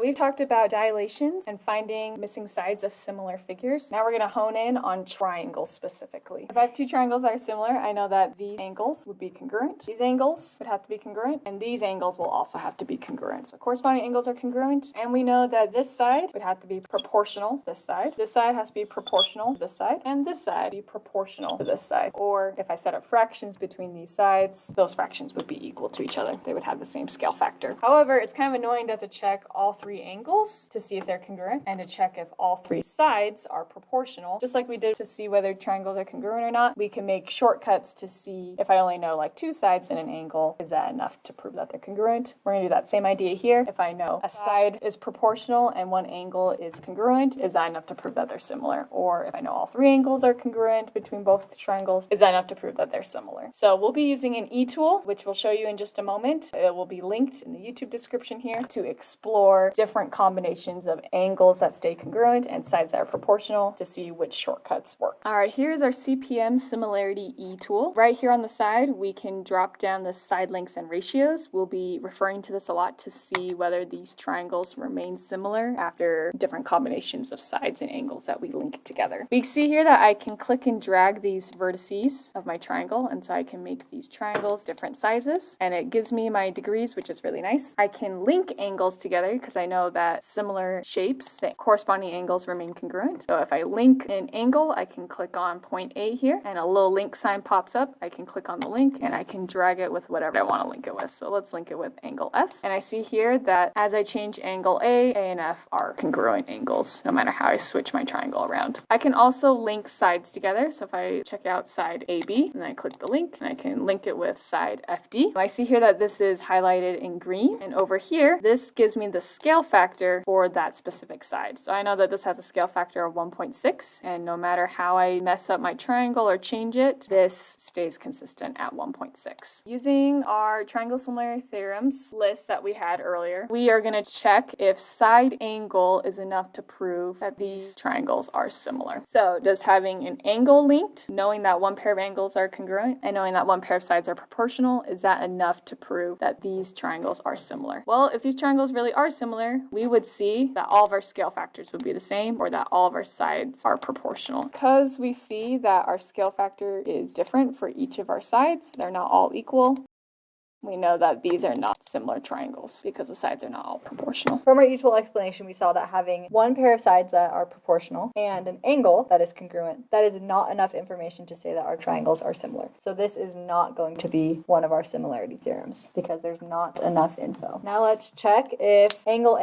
We've talked about dilations and finding missing sides of similar figures. Now we're going to hone in on triangles specifically. If I have two triangles that are similar, I know that these angles would be congruent. These angles would have to be congruent, and these angles will also have to be congruent. So corresponding angles are congruent, and we know that this side would have to be proportional to this side. This side has to be proportional to this side, and this side be proportional to this side. Or if I set up fractions between these sides, those fractions would be equal to each other. They would have the same scale factor. However, it's kind of annoying to have to check all three angles to see if they're congruent and to check if all three sides are proportional. Just like we did to see whether triangles are congruent or not, we can make shortcuts to see if I only know like two sides in an angle, is that enough to prove that they're congruent? We're going to do that same idea here. If I know a side is proportional and one angle is congruent, is that enough to prove that they're similar? Or if I know all three angles are congruent between both triangles, is that enough to prove that they're similar? So we'll be using an eTool, which we'll show you in just a moment. It will be linked in the YouTube description here to explore different combinations of angles that stay congruent and sides that are proportional to see which shortcuts work. All right, here's our CPM similarity eTool. Right here on the side, we can drop down the side lengths and ratios. We'll be referring to this a lot to see whether these triangles remain similar after different combinations of sides and angles that we link together. We see here that I can click and drag these vertices of my triangle, and so I can make these triangles different sizes, and it gives me my degrees, which is really nice. I can link angles together because I know that similar shapes, the corresponding angles remain congruent. So if I link an angle, I can click on point A here, and a little link sign pops up. I can click on the link, and I can drag it with whatever I want to link it with. So let's link it with angle F. And I see here that as I change angle A and F are congruent angles, no matter how I switch my triangle around. I can also link sides together. So if I check out side AB, and I click the link, and I can link it with side FD. I see here that this is highlighted in green, and over here, this gives me the scale factor for that specific side. So I know that this has a scale factor of 1.6, and no matter how I mess up my triangle or change it, this stays consistent at 1.6. Using our triangle similarity theorems list that we had earlier, we are going to check if side angle is enough to prove that these triangles are similar. So does having an angle linked, knowing that one pair of angles are congruent, and knowing that one pair of sides are proportional, is that enough to prove that these triangles are similar? Well, if these triangles really are similar, we would see that all of our scale factors would be the same, or that all of our sides are proportional. Because we see that our scale factor is different for each of our sides, they're not all equal, we know that these are not similar triangles because the sides are not all proportional. From our eTool explanation, we saw that having one pair of sides that are proportional and an angle that is congruent, that is not enough information to say that our triangles are similar. So this is not going to be one of our similarity theorems because there's not enough info. Now let's check if angle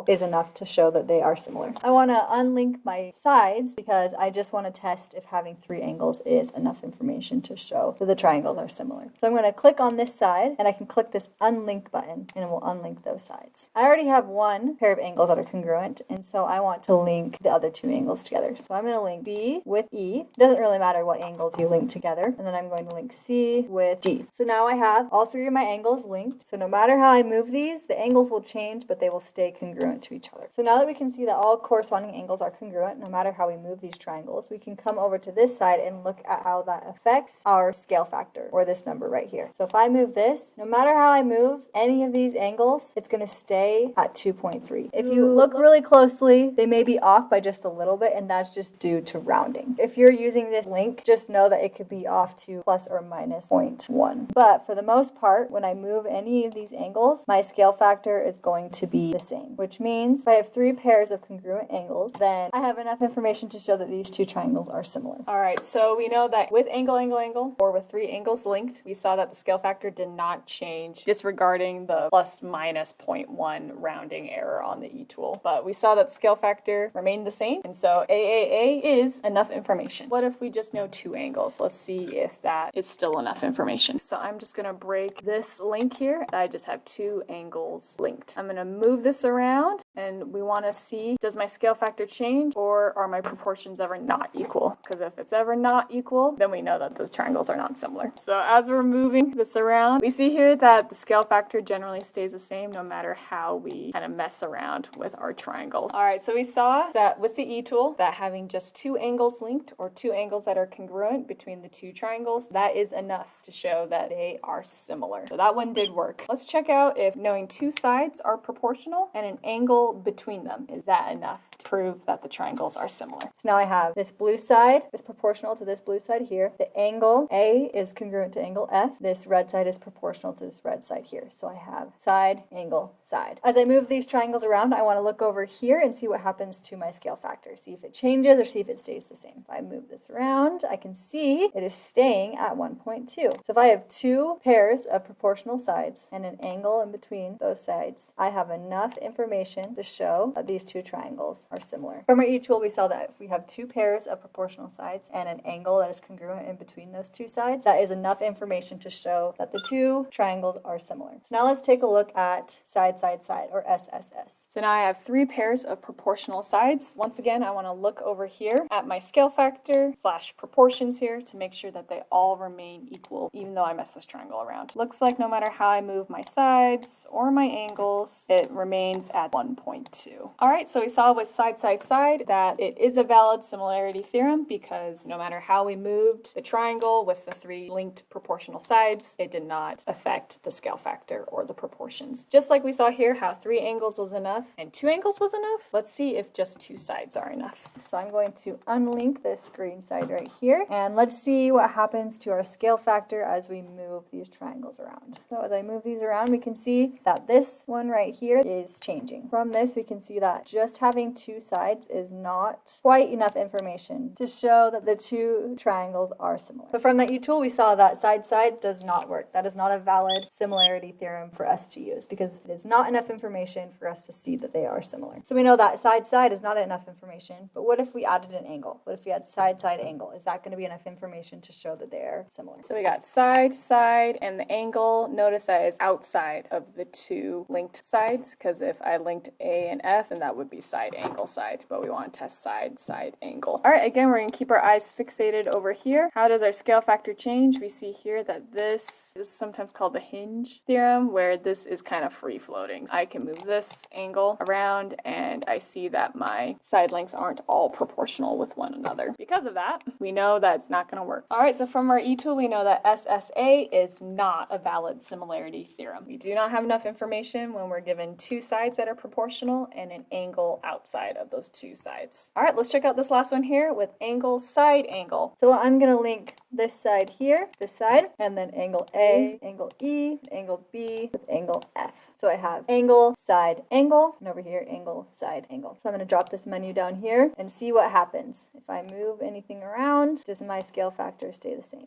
is enough to show that they are similar. I want to unlink my sides because I just want to test if having three angles is enough information to show that the triangles are similar. So I'm going to click on this side, and I can click this unlink button and it will unlink those sides. I already have one pair of angles that are congruent, and so I want to link the other two angles together. So I'm going to link B with E. It doesn't really matter what angles you link together. And then I'm going to link C with D. So now I have all three of my angles linked. So no matter how I move these, the angles will change, but they will stay congruent to each other. So now that we can see that all corresponding angles are congruent, no matter how we move these triangles, we can come over to this side and look at how that affects our scale factor, or this number right here. So if I move this, no matter how I move any of these angles, it's going to stay at 2.3. If you look really closely, they may be off by just a little bit, and that's just due to rounding. If you're using this link, just know that it could be off to plus or minus 0.1. But for the most part, when I move any of these angles, my scale factor is going to be the same, which means if I have three pairs of congruent angles, then I have enough information to show that these two triangles are similar. All right, so we know that with angle, or with three angles linked, we saw that the scale factor did not change, disregarding the plus minus 0.1 rounding error on the eTool. But we saw that the scale factor remained the same, and so AAA is enough information. What if we just know two angles? Let's see if that is still enough information. So I'm just going to break this link here. I just have two angles linked. I'm going to move this around, and we want to see, does my scale factor change, or are my proportions ever not equal? Because if it's ever not equal, then we know that those triangles are not similar. So as we're moving this around, we see see here that the scale factor generally stays the same no matter how we kind of mess around with our triangles. All right, so we saw that with the eTool that having just two angles linked or two angles that are congruent between the two triangles, that is enough to show that they are similar. So that one did work. Let's check out if knowing two sides are proportional and an angle between them, is that enough to prove that the triangles are similar? So now I have this blue side is proportional to this blue side here. The angle A is congruent to angle F. This red side is proportional to this red side here. So I have side, angle, side. As I move these triangles around, I want to look over here and see what happens to my scale factor. See if it changes or see if it stays the same. If I move this around, I can see it is staying at 1.2. So if I have two pairs of proportional sides and an angle in between those sides, I have enough information to show that these two triangles are similar. From our eTool, we saw that if we have two pairs of proportional sides and an angle that is congruent in between those two sides, that is enough information to show that the two triangles are similar. So now let's take a look at side, side, side, or SSS. So now I have three pairs of proportional sides. Once again, I want to look over here at my scale factor / proportions here to make sure that they all remain equal, even though I mess this triangle around. Looks like no matter how I move my sides or my angles, it remains at 1.2. All right, so we saw with side, side, side that it is a valid similarity theorem because no matter how we moved the triangle with the three linked proportional sides, it did not affect the scale factor or the proportions. Just like we saw here how three angles was enough and two angles was enough, let's see if just two sides are enough. So I'm going to unlink this green side right here, and let's see what happens to our scale factor as we move these triangles around. So as I move these around, we can see that this one right here is changing. From this, we can see that just having two sides is not quite enough information to show that the two triangles are similar. So from the eTool, we saw that side, side does not work. That is not a valid similarity theorem for us to use because it is not enough information for us to see that they are similar. So we know that side, side is not enough information, but what if we added an angle? What if we had side, side, angle? Is that going to be enough information to show that they are similar? So we got side, side, and the angle. Notice that it's outside of the two linked sides, because if I linked A and F, then that would be side, angle, side. But we want to test side, side, angle. All right, again, we're going to keep our eyes fixated over here. How does our scale factor change? We see here that this is sometimes called the hinge theorem, where this is kind of free floating. I can move this angle around, and I see that my side lengths aren't all proportional with one another. Because of that, we know that it's not going to work. All right, so from our eTool, we know that SSA is not a valid similarity theorem. We do not have enough information when we're given two sides that are proportional and an angle outside of those two sides. All right, let's check out this last one here with angle, side, angle. So I'm going to link this side here, this side, and then angle A, angle E, angle B with angle F. So I have angle, side, angle, and over here, angle, side, angle. So I'm going to drop this menu down here and see what happens. If I move anything around, does my scale factor stay the same?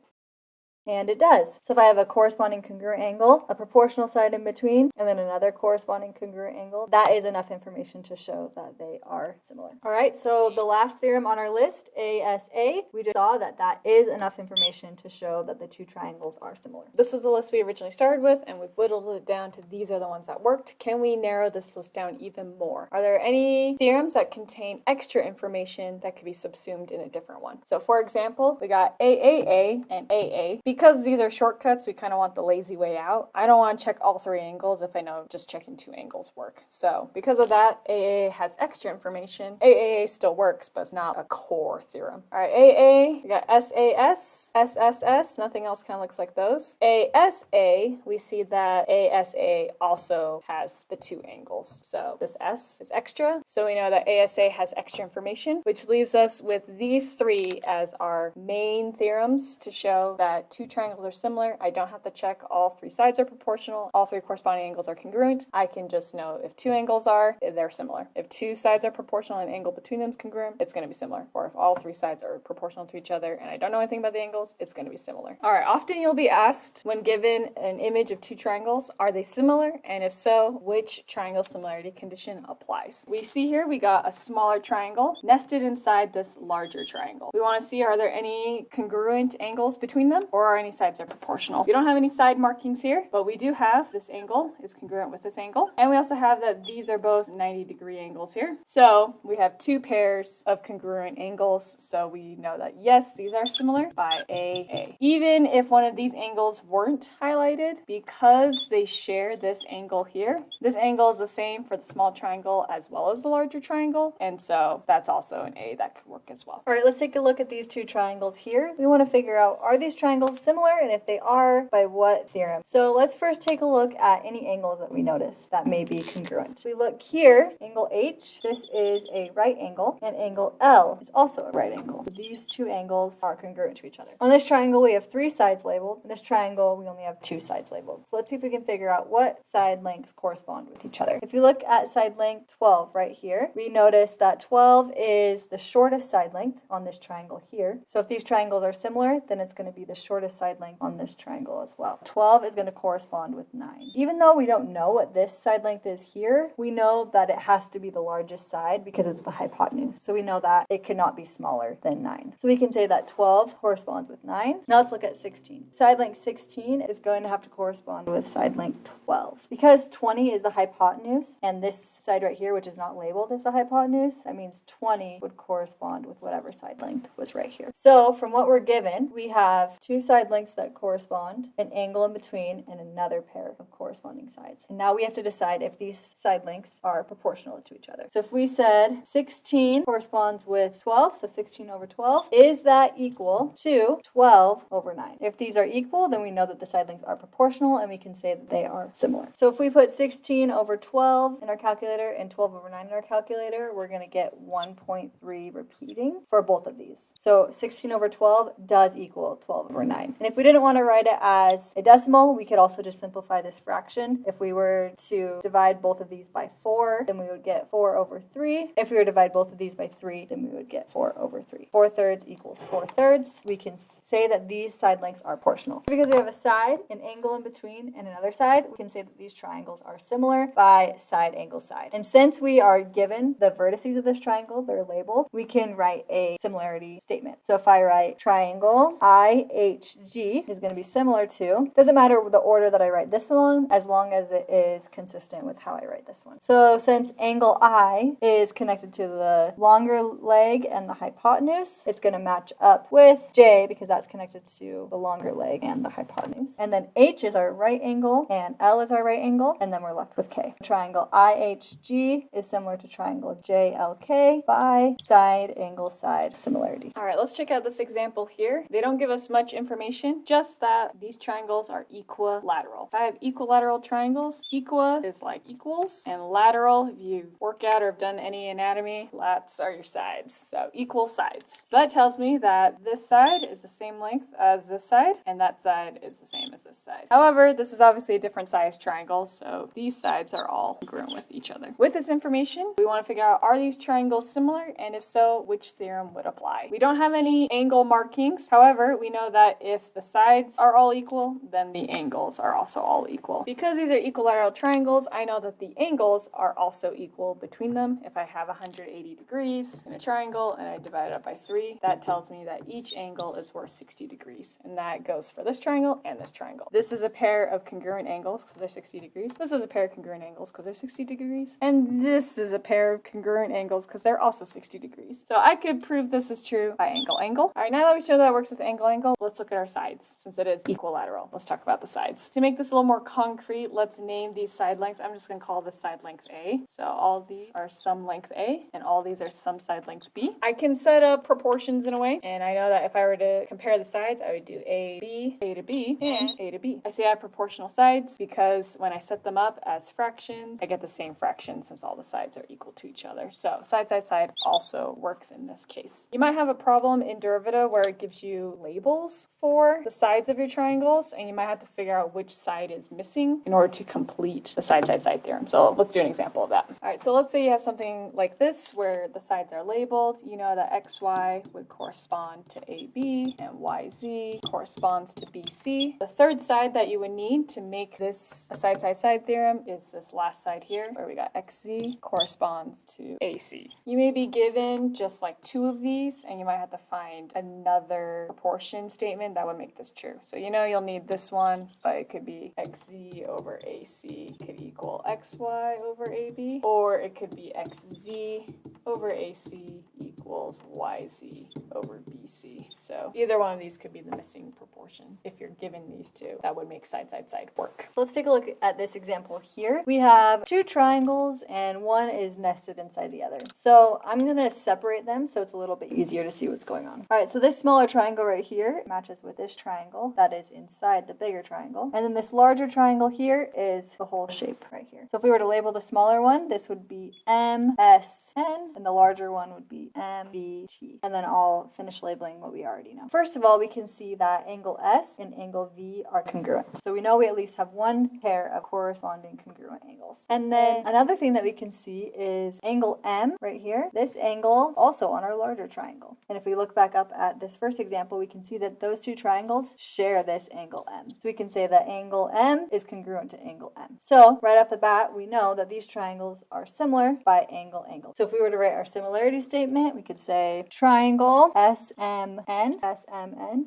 And it does. So if I have a corresponding congruent angle, a proportional side in between, and then another corresponding congruent angle, that is enough information to show that they are similar. All right, so the last theorem on our list, ASA, we just saw that that is enough information to show that the two triangles are similar. This was the list we originally started with, and we've whittled it down to these are the ones that worked. Can we narrow this list down even more? Are there any theorems that contain extra information that could be subsumed in a different one? So for example, we got AAA and AA. Because these are shortcuts, we kind of want the lazy way out. I don't want to check all three angles if I know just checking two angles work. So because of that, AA has extra information. AAA still works, but it's not a core theorem. All right, AA, we got SAS, SSS, nothing else kind of looks like those. ASA, we see that ASA also has the two angles. So this S is extra. So we know that ASA has extra information, which leaves us with these three as our main theorems to show that two triangles are similar. I don't have to check all three sides are proportional, all three corresponding angles are congruent. I can just know if two angles are, they're similar. If two sides are proportional and an angle between them is congruent, it's going to be similar. Or if all three sides are proportional to each other and I don't know anything about the angles, it's going to be similar. All right, often you'll be asked when given an image of two triangles, are they similar? And if so, which triangle similarity condition applies? We see here we got a smaller triangle nested inside this larger triangle. We want to see, are there any congruent angles between them, or or any sides are proportional. We don't have any side markings here, but we do have this angle is congruent with this angle. And we also have that these are both 90-degree angles here. So we have two pairs of congruent angles. So we know that yes, these are similar by AA. Even if one of these angles weren't highlighted, because they share this angle here, this angle is the same for the small triangle as well as the larger triangle. And so that's also an A that could work as well. All right, let's take a look at these two triangles here. We want to figure out, are these triangles similar? And if they are, by what theorem? So let's first take a look at any angles that we notice that may be congruent. We look here, angle H, this is a right angle, and angle L is also a right angle. These two angles are congruent to each other. On this triangle, we have 3 sides labeled. In this triangle, we only have 2 sides labeled. So let's see if we can figure out what side lengths correspond with each other. If you look at side length 12 right here, we notice that 12 is the shortest side length on this triangle here. So if these triangles are similar, then it's going to be the shortest side length on this triangle as well. 12 is going to correspond with 9. Even though we don't know what this side length is here, we know that it has to be the largest side because it's the hypotenuse. So we know that it cannot be smaller than 9. So we can say that 12 corresponds with 9. Now let's look at 16. Side length 16 is going to have to correspond with side length 12. Because 20 is the hypotenuse, and this side right here, which is not labeled as the hypotenuse, that means 20 would correspond with whatever side length was right here. So from what we're given, we have 2 side lengths that correspond, an angle in between, and another pair of corresponding sides. And now we have to decide if these side lengths are proportional to each other. So if we said 16 corresponds with 12, so 16 over 12, is that equal to 12 over 9? If these are equal, then we know that the side lengths are proportional, and we can say that they are similar. So if we put 16 over 12 in our calculator and 12 over 9 in our calculator, we're going to get 1.3 repeating for both of these. So 16 over 12 does equal 12 over 9. And if we didn't want to write it as a decimal, we could also just simplify this fraction. If we were to divide both of these by 4, then we would get 4 over 3. If we were to divide both of these by 3, then we would get 4 over 3. 4/3 equals 4/3. We can say that these side lengths are proportional. Because we have a side, an angle in between, and another side, we can say that these triangles are similar by side, angle, side. And since we are given the vertices of this triangle, they're labeled, we can write a similarity statement. So if I write triangle IHG is going to be similar to, doesn't matter the order that I write this one, as long as it is consistent with how I write this one. So since angle I is connected to the longer leg and the hypotenuse, it's going to match up with J because that's connected to the longer leg and the hypotenuse. And then H is our right angle and L is our right angle, and then we're left with K. Triangle IHG is similar to triangle JLK by side, angle, side similarity. All right, let's check out this example here. They don't give us much information, just that these triangles are equilateral. If I have equilateral triangles, equa is like equals, and lateral, if you work out or have done any anatomy, lats are your sides. So equal sides. So that tells me that this side is the same length as this side, and that side is the same as this side. However, this is obviously a different size triangle, so these sides are all congruent with each other. With this information, we want to figure out, are these triangles similar, and if so, which theorem would apply? We don't have any angle markings. However, we know that if the sides are all equal, then the angles are also all equal. Because these are equilateral triangles, I know that the angles are also equal between them. If I have 180 degrees in a triangle and I divide it up by 3, that tells me that each angle is worth 60 degrees. And that goes for this triangle and this triangle. This is a pair of congruent angles because they're 60 degrees. This is a pair of congruent angles because they're 60 degrees. And this is a pair of congruent angles because they're also 60 degrees. So I could prove this is true by angle, angle. All right, now that we show that it works with angle, angle, let's look at our sides since it is equilateral. Let's talk about the sides. To make this a little more concrete, let's name these side lengths. I'm just going to call this side length A. So all of these are some length A and all these are some side length B. I can set up proportions in a way, and I know that if I were to compare the sides, I would do A to B, and A to B. I say I have proportional sides because when I set them up as fractions, I get the same fraction since all the sides are equal to each other. So side, side, side also works in this case. You might have a problem in Derivita where it gives you labels for the sides of your triangles, and you might have to figure out which side is missing in order to complete the side, side, side theorem. So let's do an example of that. All right, so let's say you have something like this where the sides are labeled. You know that XY would correspond to AB and YZ corresponds to BC. The third side that you would need to make this a side, side, side theorem is this last side here where we got XZ corresponds to AC. You may be given just like 2 of these, and you might have to find another proportion statement that that would make this true. So you know you'll need this one, but it could be xz over ac could equal xy over ab, or it could be xz over ac equals yz over bc. So either one of these could be the missing proportion. If you're given these two, that would make side work. Let's take a look at this example here. We have two triangles and one is nested inside the other. So I'm going to separate them so it's a little bit easier to see what's going on. All right, so this smaller triangle right here matches with this triangle that is inside the bigger triangle. And then this larger triangle here is the whole shape right here. So if we were to label the smaller one, this would be MSN and the larger one would be MBT. And then I'll finish labeling what we already know. First of all, we can see that angle S and angle V are congruent. So we know we at least have one pair of corresponding congruent angles. And then another thing that we can see is angle M right here. This angle also on our larger triangle. And if we look back up at this first example, we can see that those two triangles share this angle M. So we can say that angle M is congruent to angle M. So right off the bat, we know that these triangles are similar by angle. So if we were to write our similarity statement, we could say triangle SMN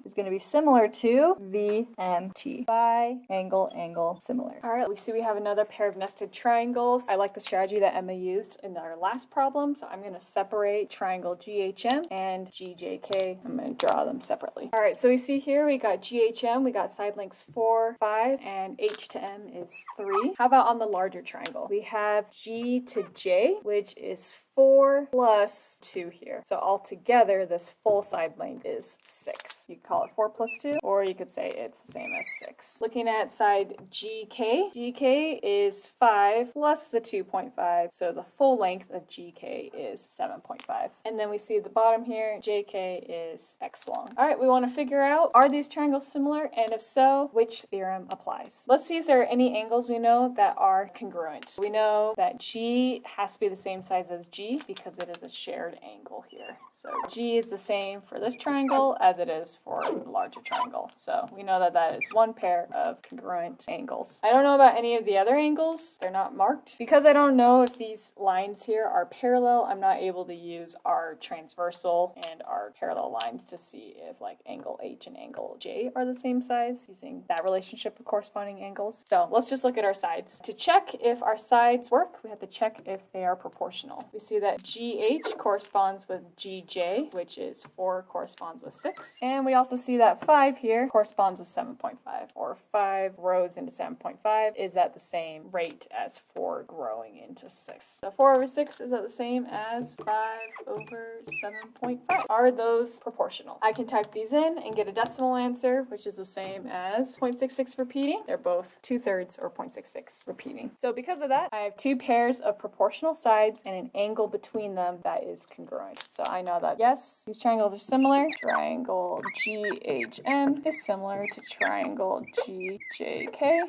is going to be similar to VMT by angle similar. All right, we see we have another pair of nested triangles. I like the strategy that Emma used in our last problem, so I'm going to separate triangle GHM and GJK. I'm going to draw them separately. All right, so we see here we got GHM, we got side lengths 4, 5, and H to M is 3. How about on the larger triangle? We have G to J, which is 4 plus 2 here. So altogether, this full side length is 6. You could call it 4 plus 2, or you could say it's the same as 6. Looking at side GK is 5 plus the 2.5, so the full length of GK is 7.5. And then we see at the bottom here, JK is X long. All right, we want to figure out, are these triangles similar? And if so, which theorem applies? Let's see if there are any angles we know that are congruent. We know that G has to be the same size as G because it is a shared angle here. So G is the same for this triangle as it is for the larger triangle. So we know that that is one pair of congruent angles. I don't know about any of the other angles. They're not marked. Because I don't know if these lines here are parallel, I'm not able to use our transversal and our parallel lines to see if like angle H and angle J are the same size using that relationship of corresponding angles. So let's just look at our sides. To check if our sides work, we have to check if they are proportional. We see that GH corresponds with GJ, which is 4 corresponds with 6. And we also see that 5 here corresponds with 7.5, or 5 rows into 7.5 is at the same rate as 4 growing into 6. So 4 over 6 is at the same as 5 over 7.5. Are those proportional? I can type these in and get a decimal answer, which is the same as 0.66 repeating. They're both 2/3 or 0.66 repeating. So because of that, I have two pairs of proportional sides and an angle between them that is congruent. So I know that yes, these triangles are similar. Triangle GHM is similar to triangle GJK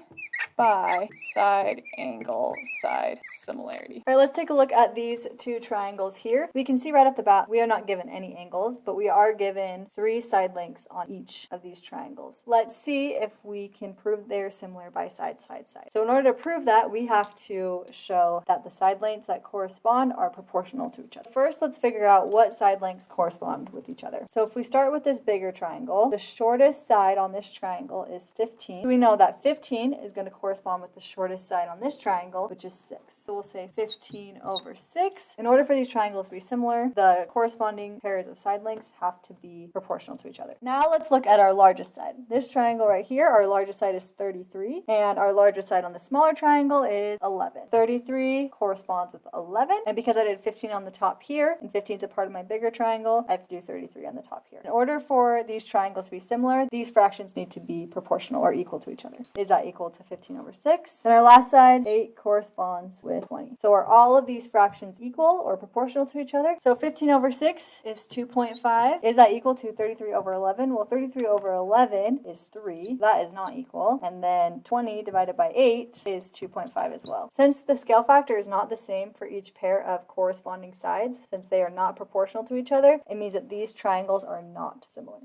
by side angle side similarity. All right, let's take a look at these two triangles here. We can see right off the bat we are not given any angles, but we are given 3 side lengths on each of these triangles. Let's see if we can prove they're similar by side. So in order to prove that, we have to show that the side lengths that correspond are proportional to each other. First, let's figure out what side lengths correspond with each other. So if we start with this bigger triangle, the shortest side on this triangle is 15. We know that 15 is going to correspond with the shortest side on this triangle, which is 6. So we'll say 15 over 6. In order for these triangles to be similar, the corresponding pairs of side lengths have to be proportional to each other. Now let's look at our largest side. This triangle right here, our largest side is 33, and our largest side on the smaller triangle is 11. 33 corresponds with 11, and because I did 15 on the top here, and 15 is a part of my bigger triangle, I have to do 33 on the top here. In order for these triangles to be similar, these fractions need to be proportional or equal to each other. Is that equal to 15 over 6? Then our last side, 8 corresponds with 20. So are all of these fractions equal or proportional to each other? So 15 over 6 is 2.5. Is that equal to 33 over 11? Well, 33 over 11 is 3. That is not equal. And then 20 divided by 8 is 2.5 as well. Since the scale factor is not the same for each pair of corresponding sides, since they are not proportional to each other, it means that these triangles are not similar.